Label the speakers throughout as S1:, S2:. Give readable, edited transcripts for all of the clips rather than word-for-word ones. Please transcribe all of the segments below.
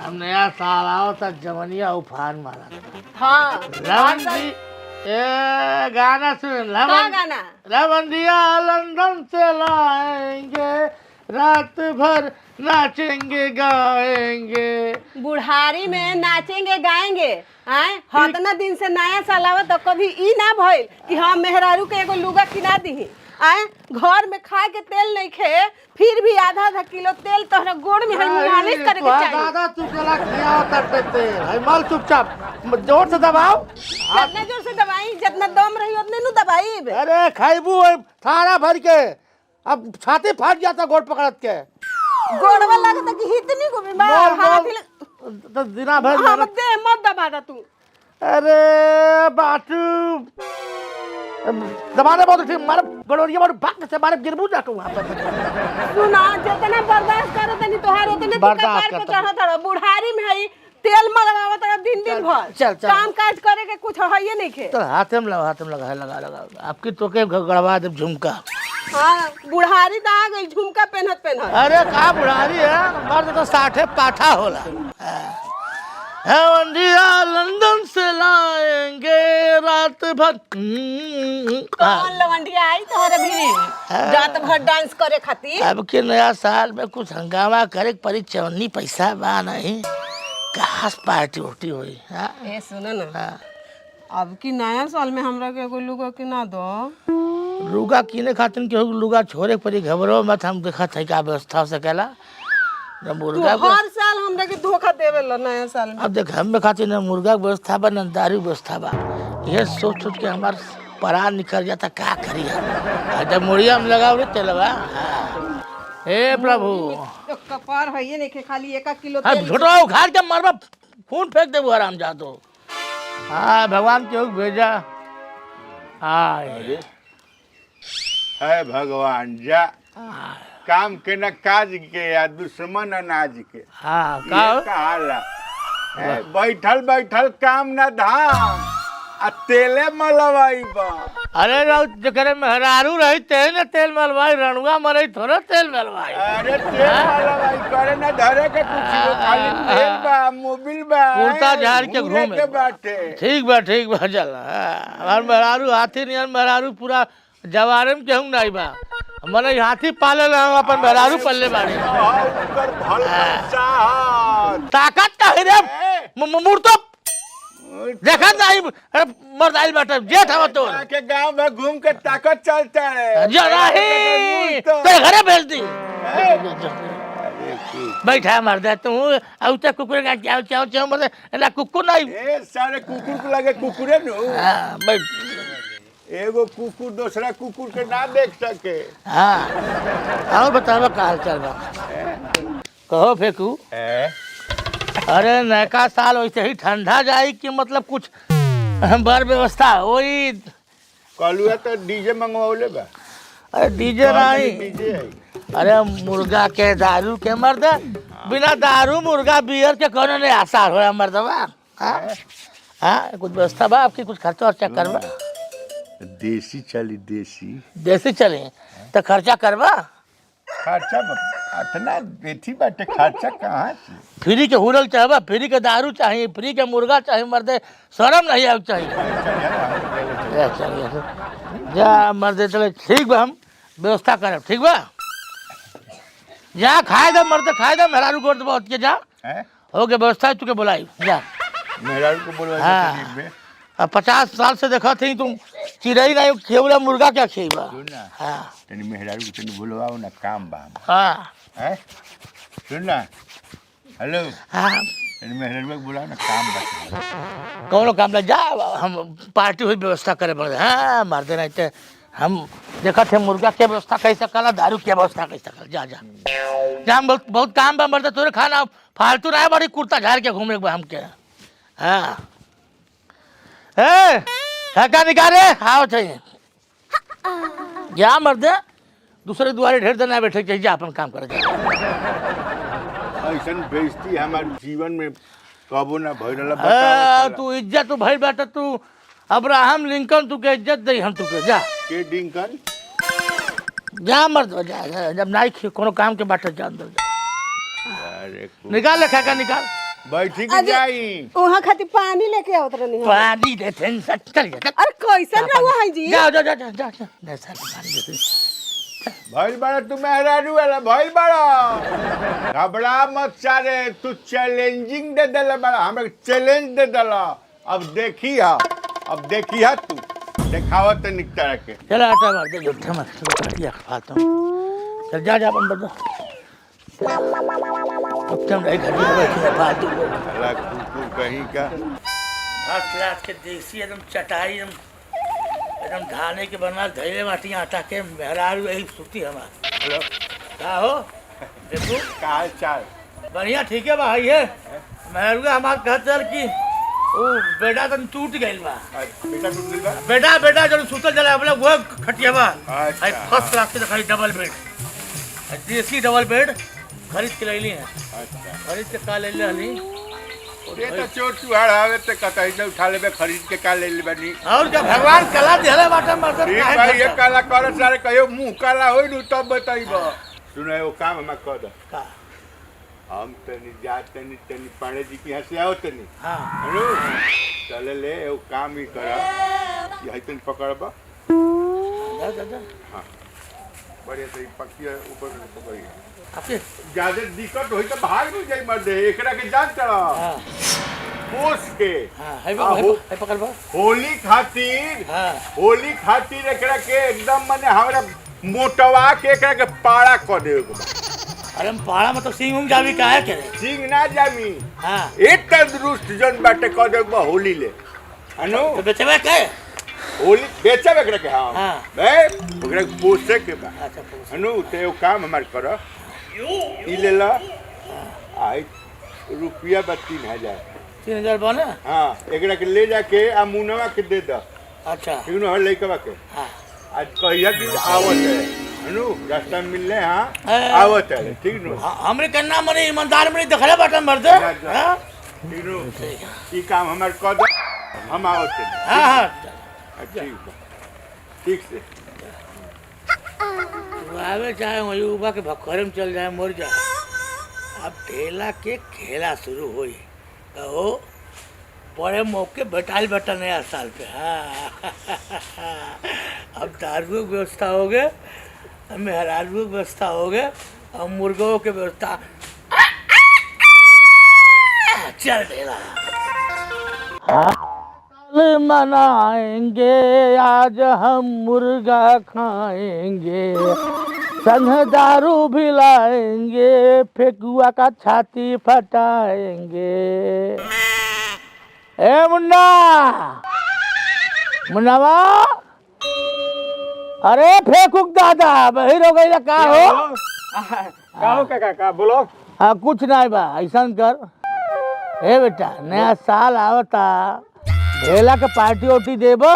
S1: हम नया साल आओ तो जमनिया उफान मारा।
S2: हाँ
S1: रमन जी ये गाना सुन।
S2: क्या गाना?
S1: रमंदिया लंदन से लाएंगे, रात भर नाचेंगे गाएंगे।
S2: बुढ़ारी में नाचेंगे गाएंगे। आए हतना दिन से नया साल आवा तो कभी ई ना भइल कि हाँ मेहरारू के एगो लुगा किना दी। आए घर में खाए के तेल नहीं खे, फिर भी आधा आधा किलो तेल तोहरा गोड़ में मालिश करे के चाहिए।
S1: दादा तू केला खियाओ तटे तेल है माल चुपचाप जोर से दबाओ।
S2: जितना जोर से दबाई जितना दम रही उतने नु दबाई।
S1: अरे खाइबू थारा भर के अब छाती फाट जाता गोड़ पकड़त के।
S2: गोड़वा लगता कि इतनी को बीमार हाथी
S1: तो दिना भर
S2: हम दे मत दबा दा तू।
S1: अरे बाटू दबाने बहुत ठीक मारे गड़ोरिया मारे भाग से मारे गिरबू जाके वहां पर।
S2: सुना जितना बर्दाश्त करे तनी तोहार उतने तू कपार पे चढ़त रह। बुढ़ारी में है तेल मलवावत रह दिन दिन भर।
S1: चल चल
S2: काम काज करे के कुछ है ये नहीं खे।
S1: तो हाथ में लगा लगा आपकी तो के गड़वा दे झुमका।
S2: हाँ बुढ़ारी तो आ गई झुमका पहनत पहनत।
S1: अरे का बुढ़ारी है मर्द तो 60 पाठा होला। इंडिया लंदन से लाएंगे रात भर।
S2: कौन लवंडिया आई तोहरे भी रात भर डांस करे खातिर?
S1: अब के नया साल में कुछ हंगामा करे परी चवन्नी पैसा बा नहीं खास पार्टी उठी हुई।
S2: ए सुनो ना अब की नया साल में हमरा के एगो लुगा किना दो।
S1: लुगा किने खातिर के लुगा छोड़े परी घबरो मत हम देखा था का व्यवस्था हो सकेला। मुर्गा
S2: हर साल हमरा के धोखा देवे ला नया साल में।
S1: अब देख हम खातिर न मुर्गा के व्यवस्था बा न दारू व्यवस्था बा। ये सोच सोच के हमार परान निकल जाता का करी हम। जब मुड़िया में लगाओ रे तेलवा। हे प्रभु
S2: तो कपार है ये नहीं के खाली 1 किलो
S1: अब
S2: तेल।
S1: झुटवा उखाड़ के मारबा खून फेंक देबो आराम जा तो। हाँ भगवान के हुक्म भेजा। हाँ
S3: है भगवान जा काम के न काज के या दुश्मन अनाज के।
S1: हाँ
S3: ये कहाला बैठल बैठल काम न धाम आ तेले मलवाई बा।
S1: अरे जकरे मेहरारू रही तेल न तेल मलवाई रणुआ मरई थोड़ा तेल मलवाई।
S3: अरे तेल मलवाई करे न धरे के कुछ खाली तेल बा मोबिल बा
S1: कुर्ता झाड़ के घूमे
S3: के बाटे।
S1: ठीक बा चल। हमार मेहरारू हाथी नियन मेहरारू पूरा जवारे में केहू नहीं बा। मने हाथी पाले ला हम अपन मेहरारू पल्ले बाड़े।
S3: ऊपर भल
S1: ताकत का रे मूर्तो देखा नहीं मर्द आइल बाटे जेठ हवा तो
S3: के गांव में घूम के ताकत चलता है
S1: जरा ही तो घरे भेज दी। बैठा मर दे तू औ त कुकुर का चाव चाव चाव मर ना कुकुर नहीं।
S3: ए सारे कुकुर को लगे कुकुरे नु।
S1: हां बैठ
S3: एगो कुकुर दूसरा कुकुर के ना देख सके।
S1: हां आओ बतावा का हाल चाल बा कहो फेकू। अरे नया साल वैसे ही ठंडा जाए कि मतलब कुछ बर व्यवस्था वही
S3: कलुआ तो डीजे मंगवाले बा।
S1: अरे डीजे नहीं
S3: डीजे है।
S1: अरे मुर्गा के दारू के मर्द बिना दारू मुर्गा बियर के कोनो नहीं आसार हो मर्दवा। हाँ कुछ व्यवस्था बा आपकी कुछ खर्चा वर्चा करवा।
S3: देसी चली
S1: देसी चले तो खर्चा करवा।
S3: खर्चा इतना बेथी बाटे खर्चा कहाँ से।
S1: फ्री के हुरल चाहबा फ्री के दारू चाहिए फ्री के मुर्गा चाहिए मर्दे शर्म नहीं आवे चाहिए। जा मर्दे चले ठीक बा हम व्यवस्था करब ठीक बा। जा खाए दे मर्दे खाए दे मेहरारू गोड़ बहुत के जा हो गए व्यवस्था तुके बुलाई जा।
S3: मेहरारू को बोलवा
S1: हाँ। अब 50 साल से देखा थी तुम चिड़ई नहीं खेवला मुर्गा क्या खेबा। हाँ
S3: तनी मेहरारू को तनी बुलवाओ ना काम बा।
S1: हाँ
S3: हैं सुन ना हेलो
S1: हाँ
S3: तनी मेहरारू को बुलाओ ना काम बा।
S1: कौनो काम ना जा हम पार्टी हुई व्यवस्था करे पड़े। हाँ मार देना इतने हम देखा थे मुर्गा के व्यवस्था कैसे कला दारू के व्यवस्था कैसे कला जा जा जा हम बहुत काम बा मरते तोरे खाना फालतू रहा बड़ी कुर्ता झाड़ के घूमे हमके। हाँ ठका निकाले आओ चाहिए जा मर्दे दूसरे दुआरे ढेर देना बैठे चाहिए जा अपन काम कर जा।
S3: ऐसा बेइज्जती हमारे जीवन में कबो ना भइल।
S1: तू इज्जत तू भइल बाटे तू अब्राहम लिंकन तू के इज्जत दे हम तू के जा
S3: के डिंकन
S1: जा मर्द जा जब नहीं कोनो काम के बाटे जा अंदर जा।
S3: अरे
S1: निकाल ले खाका निकाल
S3: बैठी के
S2: अरे,
S3: जाई
S2: वहाँ खातिर पानी लेके आवत रहनी हम।
S1: पानी देते हैं सच चल जा
S2: अरे कैसन रहुआ है जी?
S1: जा जा जा जा जा जा दे सर पानी देते
S3: भइल बड़ा तू मेहरारू वाला भइल बड़ा घबरा मत सारे तू चैलेंजिंग दे देला बड़ा हमरा चैलेंज दे देला अब देखी हा तू देखावत निकता के
S1: चला आटा मार दे झूठे मत काटिया खाता हूँ चल जा जा अपन बता अब तुम नहीं घर में बैठे फालतू
S3: साला कुकुर कहीं का
S1: रात के देसी एकदम चटाई एकदम धाने के बना धैले बाटी आटा के मेहरारू यही सुती हमार हेलो का हो देखो
S3: का हाल चाल
S1: बढ़िया ठीक है भाई है मेहरारू हमार कहत चल कि ओ बेटा तन टूट गइल बा
S3: बेटा टूट गइल बा
S1: बेटा बेटा जब सुतल जला अपने वो खटिया बा
S3: अच्छा।
S1: आई फर्स्ट क्लास के खाली डबल बेड देसी डबल बेड खरीद के लैली है
S3: अच्छा
S1: खरीद के का ले ली
S3: ये तो चोर चुहाड़ आवे ते कतई से उठा लेबे खरीद के का ले ले बनी
S1: और क्या भगवान कला देले बाटा मर्द
S3: ठीक भाई ये काला कर सारे कहियो मुंह काला होई नु तब बताइबो सुनो वो काम हम कर दो
S1: का
S3: हम तनी जात तनी पांडे जी के यहाँ से आओ तनी
S1: हां
S3: हेलो चले ले वो काम ही कर यही तनी पकड़बा
S1: जा जा जा
S3: हां बढ़िया से पक्की ऊपर पकड़ी
S1: आपके
S3: ज्यादा दिक्कत होई तो भाग नहीं जाई मर दे एकरा के जान चला
S1: हां
S3: पोस के
S1: हां
S3: आहो।
S1: है पकड़ बा
S3: होली खातिर
S1: हां
S3: होली खातिर एकरा के एकदम माने हमरा मोटवा के एकरा के पाड़ा कर देवे के बा।
S1: अरे हम पहाड़ा मतलब सिंह उंग जावी काहे करे
S3: सिंह ना जामी
S1: हां
S3: एक तंदुरुस्त जन बाटे कर देवे के बा होली ले अनु
S1: तो बेचबे के
S3: होली बेचे एकरा के हां
S1: हाँ।
S3: बे ओकरा के पोसे के बा
S1: अच्छा पूछ
S3: अनु ते वो काम हमार कर ई ले ला आई रुपया बा 3000
S1: 3000 बने
S3: हाँ एकरा के ले जाके आ मुनवा के दे द
S1: अच्छा
S3: ठीक न हर लइकवा के
S1: हां
S3: आज कहिया कि आवत है अनु रास्ता में मिलले हाँ
S1: हाँ।
S3: आवत है ठीक नु
S1: हमरे कन्ना मने ईमानदार मने देखले बाटा मर्द हां
S3: ठीक नु ई काम हमार कर दो हम आवत है
S1: हां हां
S3: ठीक बा। ठीक से
S1: आवे चाहे वही उबा के भखरे में चल जाए मर जाए अब ठेला के खेला शुरू होई कहो बड़े मौके बैठाल बैठा नया साल पे हाँ अब दारू की व्यवस्था हो गए मेहरारू की व्यवस्था हो गए अब मुर्गों की व्यवस्था चल ठेला कल मनाएंगे आज हम मुर्गा खाएंगे संग दारू भी लाएंगे फेकुआ का छाती फटाएंगे ए मुन्ना मुन्नावा अरे फेकुक दादा बहिर हो गई का हो
S3: का बोलो
S1: हाँ कुछ नहीं बा ऐसा कर ए बेटा नया साल आवता ढेला के पार्टी उर्टी देबा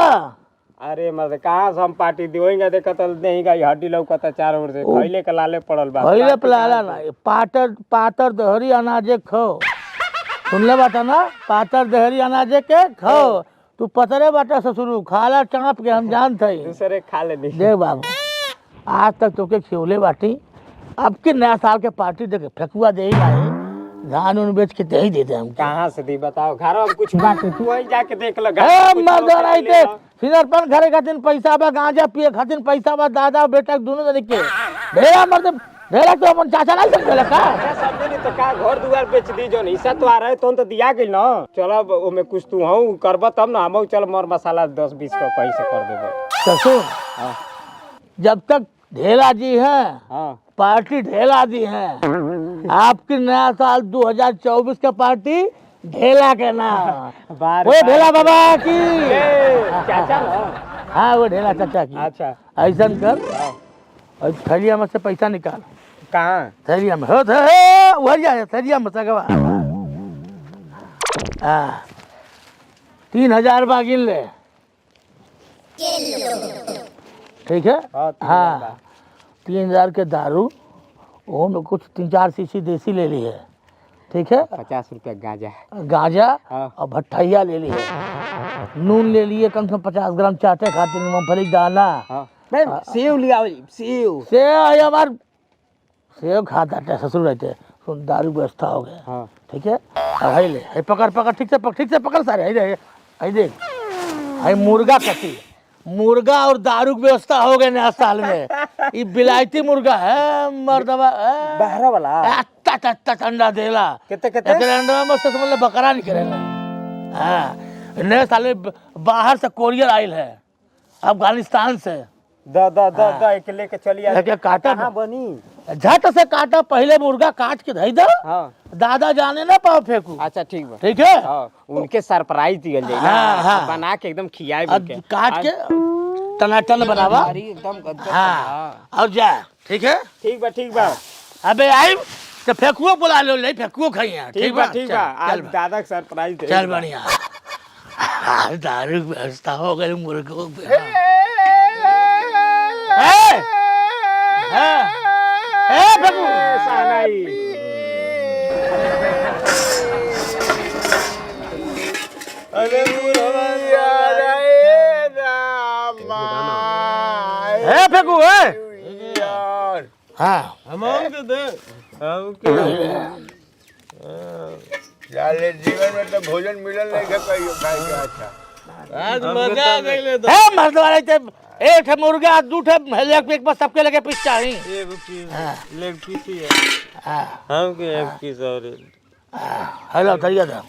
S4: अरे मत कहाँ से हम पार्टी देंगे देखत नहीं का हड्डी लौकता चार ओर से खैले के लाले पड़ल बा
S1: पहले पलाला ना पाटर पातर दहरी अनाजे खो सुनले बाटा ना पातर दहरी अनाजे के खो तू पतरे बाटा ससुरु खाला चाँप के हम जानत हई
S4: दूसरे खा ले
S1: देख बाबू आज तक तोके खियोले बाटी अब के नया साल के पार्टी देके फेकुआ दे ही नहीं धान उन बेच के दे ही देते हम
S4: कहाँ से दी बताओ घर में कुछ बात तू वही जाके देख ल
S1: मर्दर आइते सिनरपन घरे खातिर पैसा बा गांजा पिए खातिर पैसा बा दादा बेटा दोनों जने के ढेरा मर्द ढेरा तो अपन चाचा नहीं समझले का
S4: समझे तो का घर दुआर बेच दी जो हिस्सा तो आ रहे तो दिया गेल ना चलो ओमे कुछ तू हूं करब तब ना हम चल मर मसाला 10-20 का कहीं से कर देबो
S1: तो सुन जब तक ढेला जी हैं
S4: हां
S1: पार्टी ढेला दी है आपकी नया साल 2024 का पार्टी ढेला के नाम वो ढेला बाबा की
S4: चाचा ना
S1: हाँ वो ढेला चाचा की
S4: अच्छा
S1: ऐसा कर और थैलिया में से पैसा निकाल
S4: कहाँ
S1: थैलिया में हो थे वही जाए थैलिया में सगवा हाँ 3000 बागिन ले ठीक है हाँ 3000 के दारू वो में कुछ 3-4 शीशी देसी ले ली है ठीक है
S4: 50 रुपया गांजा
S1: गांजा
S4: हाँ।
S1: और भट्ठैया ले ली है नून ले लिए कम से कम 50 ग्राम चाटे खाते मूंगफली दाना
S4: हाँ सेव लिया सेव
S1: सेव हमार सेव खाता था ससुर रहते सुन दारू व्यवस्था हो गया
S4: हाँ
S1: ठीक है। अब हाई ले हाई पकड़ पकड़ ठीक से पकड़ सारे हाई दे हाई देख हाई मुर्गा कटी मुर्गा और दारू की व्यवस्था हो गए नया साल में। ये बिलायती मुर्गा है मर्दवा
S4: बहरा वाला
S1: अत्ता अंडा देला
S4: कितने कितने
S1: अंडा में से मतलब बकरा नहीं करेगा। हाँ नए साल में बाहर से कोरियर आयल है अफगानिस्तान से।
S4: द एक लेके चलिए
S1: क्या काटा
S4: कहाँ बनी
S1: झट से काटा पहले मुर्गा काट के धई दो
S4: हाँ
S1: दादा जाने ना पाओ फेंकू
S4: अच्छा ठीक बा
S1: ठीक है।
S4: हाँ उनके सरप्राइज दियल जाए
S1: हाँ, हाँ।
S4: बना के एकदम खियाए
S1: अब काट के टनाटन बनावा
S4: एकदम गद्दा
S1: हाँ और जा ठीक है।
S4: ठीक बा
S1: अबे आई तो फेंकुओ बुला लो ले फेंकुओ खाइए
S4: ठीक बा
S1: चल,
S4: आज
S1: चल बा।
S4: दादा के सरप्राइज दे
S1: चल बढ़िया दारू की व्यवस्था हो गई मुर्गों की। फेंकू
S4: सानाई
S3: अरे मुर्गिया रे रामा
S1: फेंकू
S3: यार
S1: हाँ
S3: साले जीवन में तो भोजन मिलल नहीं है कहियो खाए के अच्छा।
S5: आज मजा आ गई तो
S1: है मर्द वाले एक मुर्गा दू लेग एक बस सबके लगे पीस चाहिए।
S5: एक पीस
S1: हाँ।
S5: लेग पीस ही है
S1: हाँ
S5: हम के एक पीस और
S1: हेलो करिए था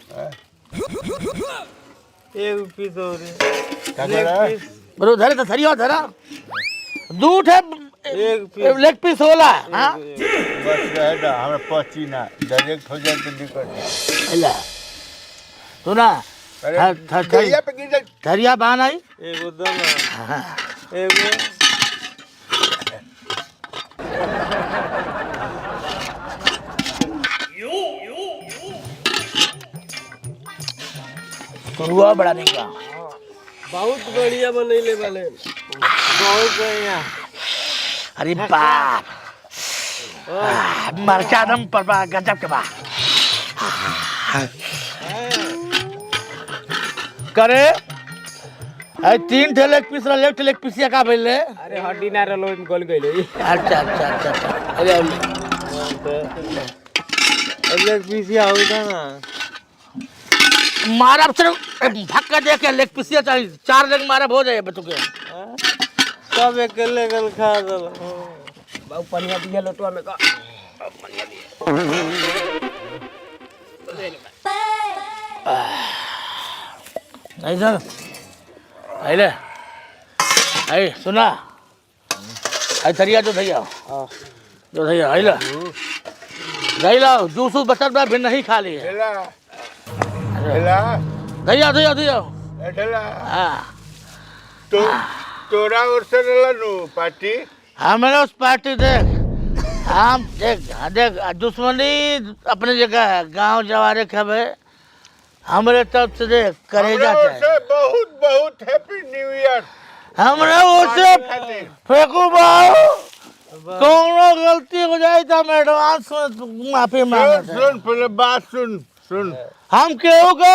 S5: एक पीस और
S3: क्या
S5: लेग
S3: करा?
S5: पीस
S1: बरो धरे तो धरियो धरा दूध है
S5: एक पीस
S1: लेग पीस होला हाँ
S3: बस रहे ना हमें पची ना डायरेक्ट हो जाए तो दिक्कत
S1: ले सुना
S3: अरे
S1: थरिया
S3: गैया पे गिर जाए
S1: थरिया बान आई
S5: एगो दाना एगो
S1: हुआ बड़ा नहीं का
S5: बहुत बढ़िया बनैले वाले बहुत बढ़िया
S1: अरे बाप मरचा दम पर बा गजब के बा करे आई 3 ठे लेग पीस रहा लेफ्ट लेग पीस का भइले।
S4: अरे हड्डी ना रलो में गल गइल
S1: अच्छा अच्छा अच्छा अच्छा अरे
S5: लेग पीस या होता ना
S1: मारा सिर्फ धक्का दे के लेग पीस चाहिए 4 लेग मारा हो जाए बच्चों के।
S5: सब एक लेगल खा दल
S4: बाबू पनिया दिया लोटवा में का
S1: नहीं सर अरे आई सुना आई थरिया जो भैया जो भैया आई ला गई ला जूस बचत बा भी नहीं खा लिए
S3: ढेला ढेला
S1: भैया भैया भैया
S3: ए ढेला
S1: हाँ
S3: तो तोरा और से रहला नु पार्टी
S1: हमारे उस पार्टी देख हम देख दुश्मनी अपने जगह है गांव जवारे खबे हमारे तरफ से देख करेजा
S3: हमरा और
S1: चाहिए
S3: से बहुत बहुत हैप्पी न्यू ईयर
S1: हमरा उसे फेंकू बाबू कोनो गलती हो जाए तो हम एडवांस में माफी मांगते हैं।
S3: सुन पहले बात सुन सुन
S1: हम केहू को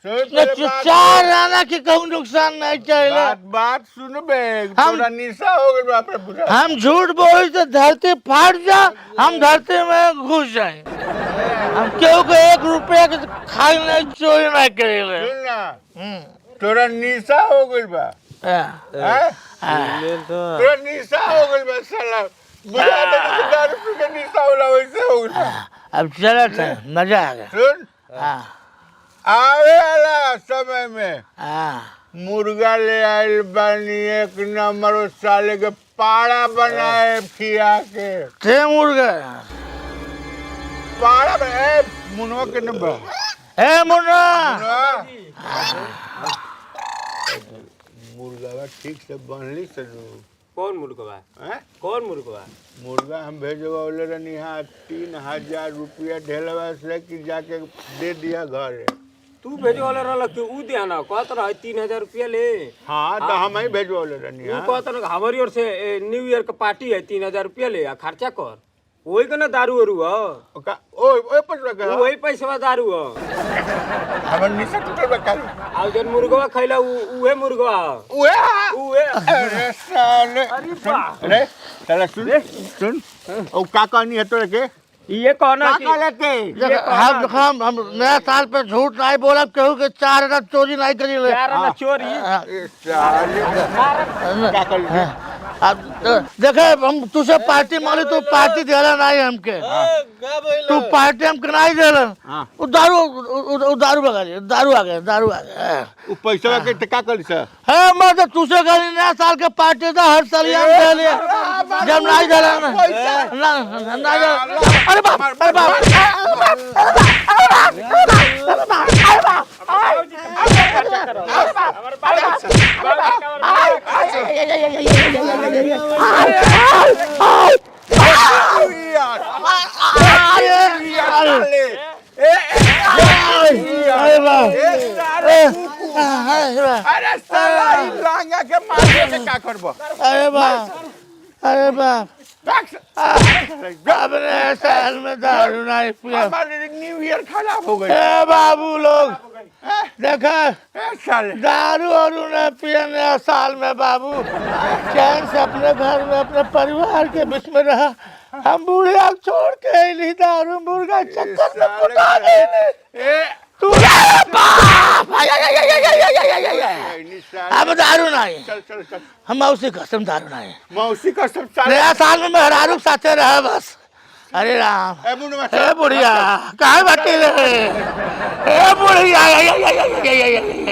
S3: सुन पहले बात
S1: चार आना के कहूँ नुकसान नहीं चाहिए।
S3: बात सुन बे
S1: हम-
S3: तोरा निशा हो गइल बाप रे बुझा
S1: हम झूठ बोल तो धरती फाट जा हम धरती में घुस जाए। हम केहू को 1 रुपया के खाई नहीं चोरी नहीं करेंगे।
S3: सुन ना तोरा निशा हो गइल बा हैं?
S5: ले तो
S3: तोरा निशा हो गइल बा साला बुझा दे कि 10 रुपए के निशा होला वैसे हो गइल बा।
S1: अब चलो थे मजा आ गया।
S3: सुन
S1: हाँ
S3: आवे वाला समय में
S1: हाँ
S3: मुर्गा ले आइल बानी 1 नंबर उस साले के पाड़ा बनाए खिया के
S1: थे मुर्गा
S3: पाड़ा बनाए मुनवा के नंबर
S1: ए मुन्ना
S3: मुर्गा ठीक से बनली से
S4: कौन मुर्गवा
S3: हैं?
S4: कौन मुर्गवा
S3: मुर्गा हम भेजवाले रहनी हाँ 3000 रुपया ढेलवा से कि जाके दे दिया घर
S4: तू भेजो वाला रहल कि ऊ दिया ना कहत रह 3000 रुपया ले
S3: हाँ तो हम ही भेजवाले रहनी
S4: ऊ
S3: हाँ
S4: कहत रह हमारी ओर से न्यू ईयर का पार्टी है 3000 रुपया ले आ खर्चा कर वही के ना दारू वारू हो
S3: ओए पैसा का
S4: वही पैसा दारू हो
S3: हमर निशा टूटल बा काल
S4: आ जन मुर्गवा खैला उहे मुर्गवा
S3: ओए
S4: उहे
S3: अरे साले
S4: अरे बा
S3: अरे साला सुन सुन ओ का कहनी है तोरे के
S4: ये कहना
S3: का
S4: कि
S3: का लेते
S1: हम नया साल पे झूठ नहीं बोला केहू के 4 आना चोरी नहीं करी ले
S4: यार ना चोरी
S3: ए, साले का कर
S1: अब देखे हम तुझे पार्टी माली तू पार्टी देला नहीं हमके
S5: का बोल
S1: तू पार्टी हमके नहीं देला
S3: हाँ।
S1: वो दारू बगा लिया दारू आ गया
S3: उ पैसा के टका कर से
S1: है मैं तो तुझे कहीं नया साल के पार्टी था हर साल हम दे लिया जब नहीं देला ना अरे बाप अरे बाप अरे बाप
S3: अरे साला ई लांगा के मार के का करबो
S1: अरे बाप अपने साल में दारू नहीं पिया
S3: हमारे न्यू ईयर खराब हो गई
S1: ए बाबू लोग देखा
S3: ए साले
S1: दारू और न पिया नया साल में बाबू चैन से अपने घर में अपने परिवार के बीच में रहा हम बूढ़े आप छोड़ के नहीं दारू मुर्गा चक्कर में पटा गए
S3: ए
S1: तू बाप अब दारू नहीं
S3: चल चल चल
S1: हम मौसी कसम दारू नहीं
S3: मौसी का सब साले
S1: नया साल में मेहरारू साथे रहे बस अरे राम
S3: ए मुंडवा
S1: ए बुढ़िया कहाँ बैठी ले ए बुढ़िया